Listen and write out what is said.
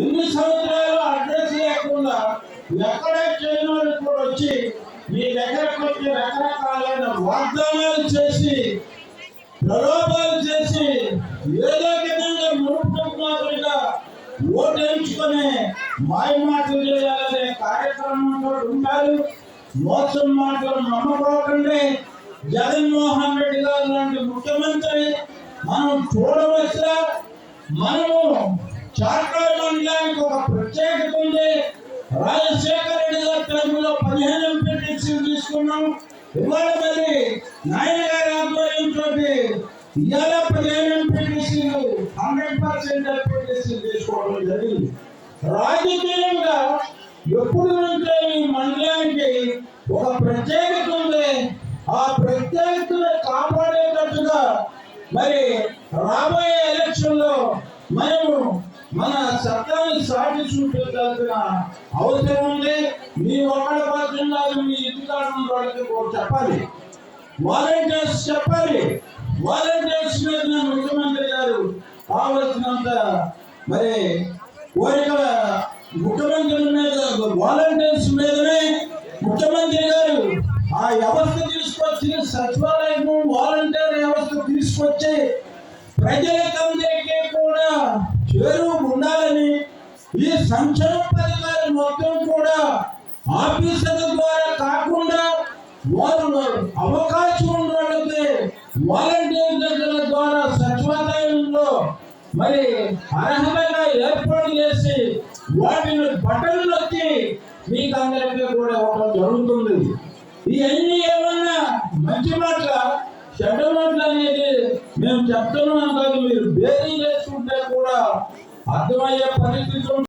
ఎన్ని సంవత్సరాలు అడ్రస్ లేకుండా ఎక్కడే చేయని వాళ్ళు కూడా వచ్చి మీ దగ్గరకు వచ్చి రకరకాలైన వాగ్దానాలు చేసి ప్రలోభాలు చేసి ఏదో విధంగా మునుపుగా ఓటు ఎంచుకొని మాయ మాటలు చేయాలనే కార్యక్రమంలో ఉంటారు. మోసం మాటలు నమ్మకోకండి. జగన్మోహన్ రెడ్డి గారు లాంటి ముఖ్యమంత్రి మనం చూడవలసిన మనము చార్కల్ మండలానికి ఒక ప్రత్యేకత ఉంది. రాజశేఖర రెడ్డి గారి టైంలో 15 ఎంపీటీసీలు తీసుకున్నాం. ఇవాళ మరి నాయన గారి ఆధ్వర్యంతో ఇవాళ 15 ఎంపీటీసీలు 100% ఎంపీటీసీలు తీసుకోవడం జరిగింది. రాజకీయంగా ఎప్పుడు నుంచో ఈ మండలానికి ఒక ప్రత్యేకత ఉంది. ఆ ప్రత్యేకతను కాపాడేటట్టుగా మరి రాబోయే ఎలక్షన్ లో మనము మన సత్తాన్ని సాటి చూపించాల్సిన అవసరం ఉంది. మీ ఒక్కడి పక్షం కాదు, మీ ఇంటికాడ వాళ్ళకి చెప్పాలి, వాలంటీర్స్ చెప్పాలి. వాలంటీర్స్ మీద ముఖ్యమంత్రి గారు కావలసినంత మరి కోరికల ముఖ్యమంత్రి మీద వాలంటీర్స్ మీదనే ముఖ్యమంత్రి గారు ఆ వ్యవస్థ తీసుకొచ్చి సచివాలయం వాలంటీర్ వ్యవస్థ తీసుకొచ్చి ప్రజలకందరికీ కూడా చేరువు ఉండాలని ఈ సంక్షేమ పథకాలు మొత్తం కూడా ఆఫీసర్ల ద్వారా కాకుండా వారు అవకాశం ఉన్న వాళ్ళకి వాలంటీర్ దగ్గర ద్వారా సచివాలయంలో మరి అర్హతగా ఏర్పాటు చేసి వాటిని బట్టలు నొక్కి మీకు అందరికీ కూడా ఇవ్వడం జరుగుతుంది. ఇవన్నీ ఏమన్నా మంచి మాటల చెడ్డ మాటలు అనేది మేము చెప్తున్నాం కాదు, మీరు బేరీ చేసుకుంటే కూడా అర్థమయ్యే పరిస్థితి